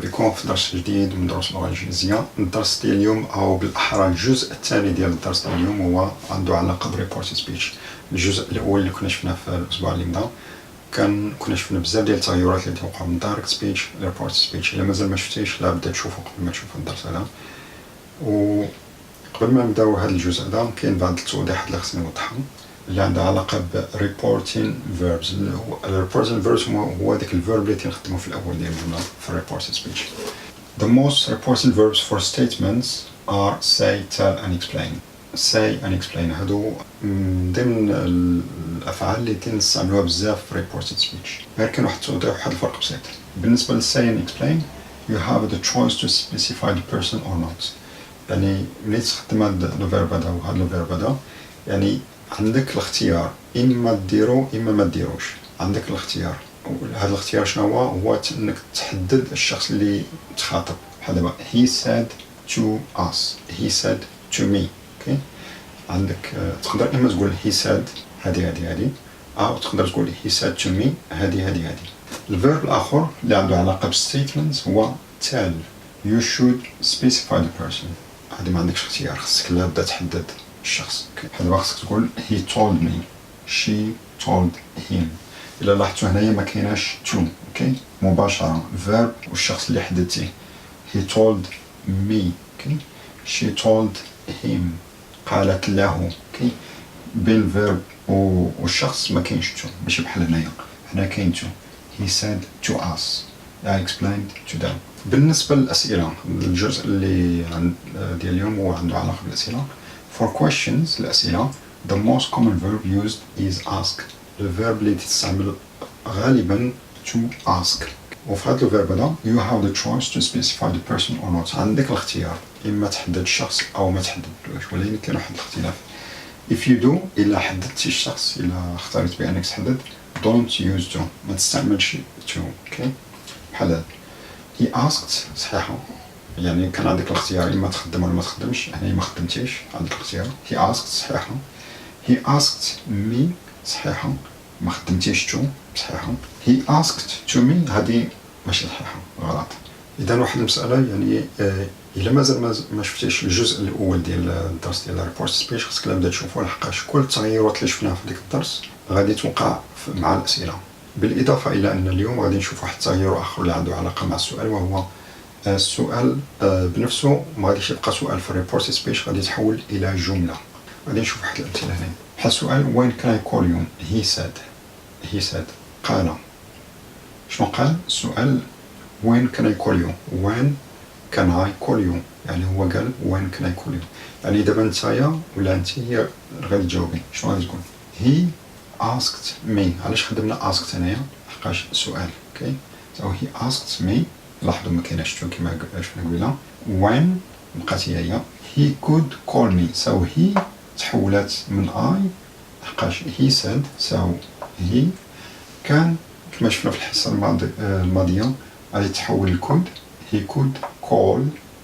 بكم في درس جديد من دروس اللغة الإنجليزية. الدرس ديال اليوم أو بالأحرى الجزء الثاني ديال الدرس ديال اليوم هو عنده علاقة بريبورت سبيتش. الجزء الأول اللي كنا شفناه في الأسبوع اللي مضى كنا شفنا بزاف ديال التغيرات اللي توقعوا من دايركت سبيتش لريبورت سبيتش. إلا مازال ما شفتيش لا بدا تشوفو قبل ما تشوف الدرس هذا. وقبل ما نبداو هذا الجزء هذا كاين بعض التوضيحات اللي خصني نوضحهم اللي عندها علاقة ب reporting verbs. reporting verbs هو ديك الفيرب اللي تنخدمو في الأول ديال الجملة في reported speech. The most reported verbs for statements are say, tell and explain. say and explain هادو ضمن الأفعال اللي تنستعملوها بزاف في reported speech. غير كاين واحد التوضيح واحد الفرق بسيط. بالنسبة ل say and explain you have the choice to specify the person or not. يعني ملي تخدم هاد الفيرب هذا وهاد الفيرب هذا يعني عندك الاختيار إما ديرو إما ما ديروش. عندك الاختيار. هذا الاختيار شنو هو انك تحدد الشخص اللي تخاطب. بحال دابا he said to us, he said to me. اوكي عندك تقدر اما تقول he said هذه او تقدر تقول he said to me هذه. الفيرب الاخر اللي عنده علاقه بالستيتمنت هو tell. you should specify the person. هذه ما عندكش اختيار، خصك لابد تحدد الشخص. بحال دابا خصك تقول he told me, she told him. إلا لاحظتوا هنايا ما كايناش to. اوكي مباشرة verb والشخص اللي حددتيه. he told me. اوكي she told him. قالت له. اوكي بين الفيرب والشخص ما كاينش to. ماشي بحال هنايا. هنا كاين to. he said to us. I explained to them. بالنسبة للأسئلة الجزء اللي ديال اليوم هو عنده علاقة بالأسئلة. For questions الأسئلة the most common verb used is ask. الفيرب اللي تستعمل غالبا to ask. وفي هذا الفيرب هذا you have the choice to specify the person or not. عندك الاختيار إما تحدد الشخص أو ما تحددلوش، ولكن كاين واحد الاختلاف. If you do إلا حددتي الشخص إلا اختاريت بأنك تحدد don't use to. ما تستعملش to. اوكي بحال هذا he asked صحيحة يعني كان عندك الاختيار إما تخدم ولا ما تخدمش. هنا ما خدمتيش عندك الاختيار. he asked صحيحة. he asked me صحيحة ما خدمتيش to صحيحة. he asked to me هذه ماشي صحيحة غلط. إذا واحد المسألة يعني إلا مازال ما شفتيش الجزء الأول ديال الدرس ديال ريبورت سبيتش خصك لابد تشوفو لحقاش كل التغيرات اللي شفناها في ديك الدرس غادي توقع مع الأسئلة. بالإضافة إلى أن اليوم غادي نشوف واحد التغير آخر اللي عنده علاقة مع السؤال وهو السؤال بنفسه ما غاديش يبقى سؤال في الريبورت سبيتش، غادي يتحول إلى جملة. غادي نشوف واحد الأمثلة هنا. بحال السؤال when can I call you. he said قال. شنو قال؟ السؤال when can I call you. when can I call you يعني هو قال when can I call you. يعني دابا نتايا ولا نتي غادي تجاوبي شنو غادي تقول؟ he asked me. علاش خدمنا asked هنايا؟ لحقاش سؤال. اوكي so he asked me. لاحظوا ما كايناش تو كما شفنا قبيله. when بقات هي he could call me. so he تحولات من I لحقاش he said. so he كان كما شفنا في الحصة الماضية غادي تحول لكود. he could call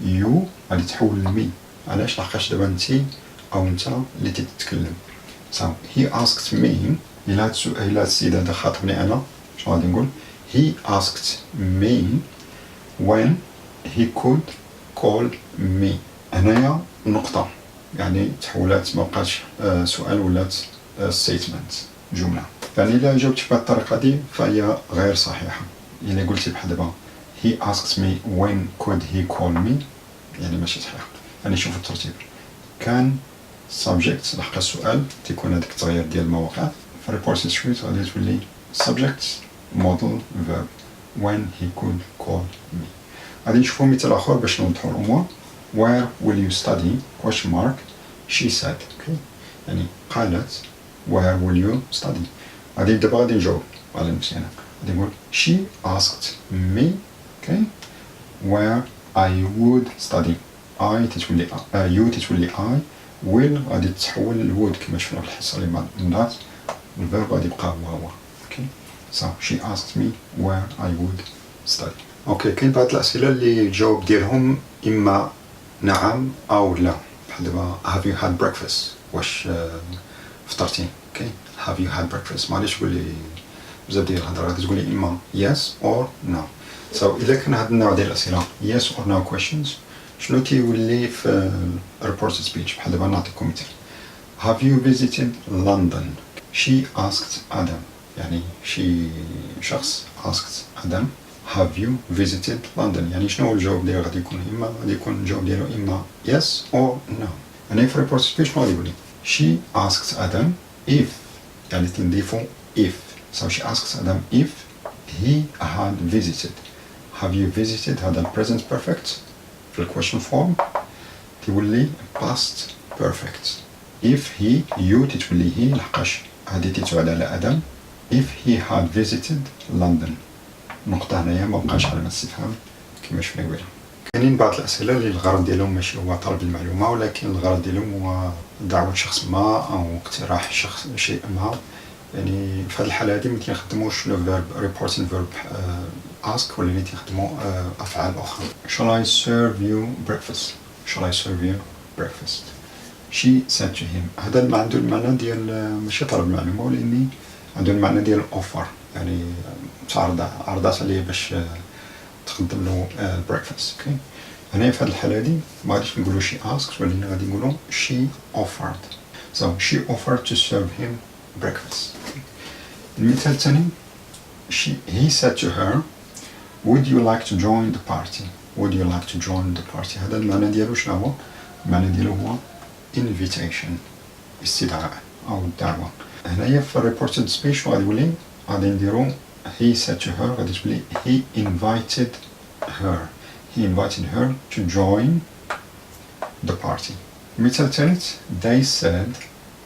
you غادي تحول لمي. علاش؟ لحقاش دابا انتي او انت اللي تتكلم. so he asked me. إلا السيد هذا خاطبني أنا شنو غادي نقول؟ he asked me when he could call me. هنايا النقطة يعني تحولات ما بقاش سؤال ولات statement جملة. يعني إلا جاوبتي بهذه الطريقة دي فهي غير صحيحة. إلا قلتي بحال دابا he asked me when could he call me يعني ماشي صحيحة. يعني شوفوا الترتيب كان subject لحق السؤال تيكون هذاك التغيير ديال المواقع. في report script غادي تولي subject model verb when he could call me. غادي نشوفوا مثال آخر باش نوضحوا الأمور. where will you study question mark she said. okay يعني قالت where will you study. غادي دابا غادي نجاوب على نفسي أنا. غادي نقول she asked me okay where I would study. I تتولي you تتولي I will غادي تتحول لwould كما شفنا في الحصة اللي مضات. الفيرب غادي يبقى هو. okay so she asked me where I would study. اوكي كاين بعض الأسئلة اللي الجواب ديالهم إما نعم أو لا. بحال دابا have you had breakfast واش فطرتي. اوكي have you had breakfast ما غاديش تقول لي بزاف ديال الهضره، غادي تقول لي إما yes or no. إذا كان هذا النوع ديال الأسئلة yes or no questions شنو تيولي في reported speech؟ بحال دابا نعطيكم مثال. Have you visited London? She asked Adam. يعني شخص asked Adam have you visited London؟ يعني شنو هو الجواب ديالو؟ غادي يكون الجواب ديالو إما yes or no. يعني في reported speech شنو غادي يقول لي؟ She asked Adam if يعني تنضيفو if. So she asked Adam if he had visited. Have you visited هذا present perfect في question form تولي past perfect. if he you تتولي he لحقاش هذه تتعود على أدم. if he had visited London النقطة هنايا ما بقاش علامة استفهام كما شفنا قبيله. كاينين بعض الأسئلة اللي الغرض ديالهم ماشي هو طلب المعلومة ولكن الغرض ديالهم هو دعوة شخص ما أو اقتراح شيء ما. يعني في هذه الحالة هذه ما تنخدموش لو فيرب reporting verb ask ولكن تنخدمو أفعال أخرى. Shall I serve you breakfast? Shall I serve you breakfast? She said to him. هذا ما عنده المعنى ديال ماشي طلب المعلومة ولكن عنده المعنى ديال offer يعني عرضات عليه باش تقدم له breakfast. Okay. هنا في هذه الحالة هذه ما غاديش نقولوا she asked ولكن غادي نقولوا she offered. So she offered to serve him breakfast. المثال الثاني he said to her would you like to join the party? Would you like to join the party? هذا المعنى ديالو شنو هو؟ المعنى ديالو هو invitation استدعاء أو الدعوة. هنايا في reported speech غادي يولي غادي نديرو he said to her غادي تولي he invited her to join the party. المثال الثالث they said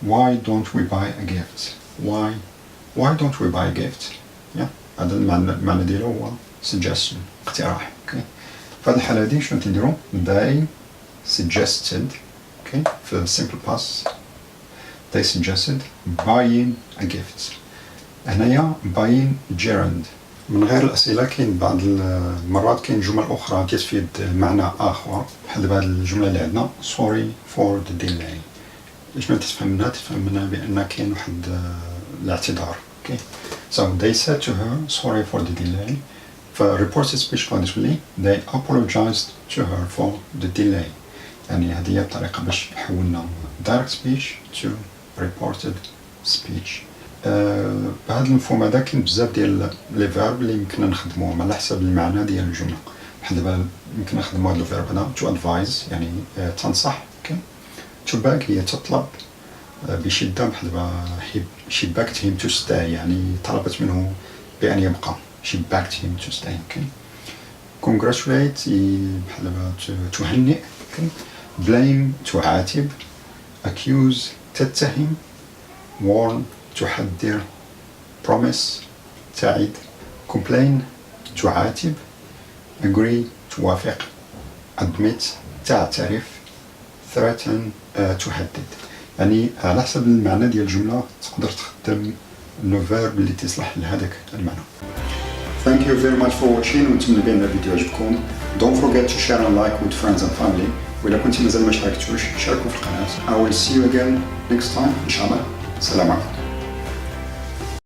why don't we buy a gift? Why don't we buy a gift? هذا المعنى ديالو هو suggestion اقتراح. Okay. في هذه الحالة هذه شنو تنديرو؟ they suggested في simple past they suggested buying a gift. هنايا buying gerund. من غير الأسئلة كاين بعض المرات كاين جمل أخرى تفيد معنى آخر بحال دابا الجملة اللي عندنا sorry for the delay. شنو تفهم منها؟ تفهم منها بأن كاين واحد الاعتذار. Okay. So they said to her sorry for the delay. ف reported speech غادي تولي they apologized to her for the delay. يعني هذه هي الطريقة باش حولنا direct speech to reported speech. بهذا المفهوم هذا كاين بزاف ديال لي فيرب اللي يمكننا نخدموهم على حسب المعنى ديال الجملة. بحال دابا يمكن نخدمو هذا الفيرب هذا to advise يعني تنصح. to beg هي تطلب بشدة بحال دابا she begged him to stay يعني طلبت منه بأن يبقى. she begged him to stay. congratulate بحال دابا تهنئ. blame تعاتب. accuse تتهم. warn تحذر. promise تعد. complain تعاتب. agree توافق. admit تعترف. threaten تهدد. يعني على حسب المعنى ديال الجملة تقدر تخدم لو فيرب اللي تصلح لهذاك المعنى. Thank you very much for watching ونتمنى بأن الفيديو عجبكم. Don't forget to share and like with friends and family. وإذا كنت مازال ما شاركتوش شاركوا في القناة. I will see you again next time إن شاء الله. السلام عليكم.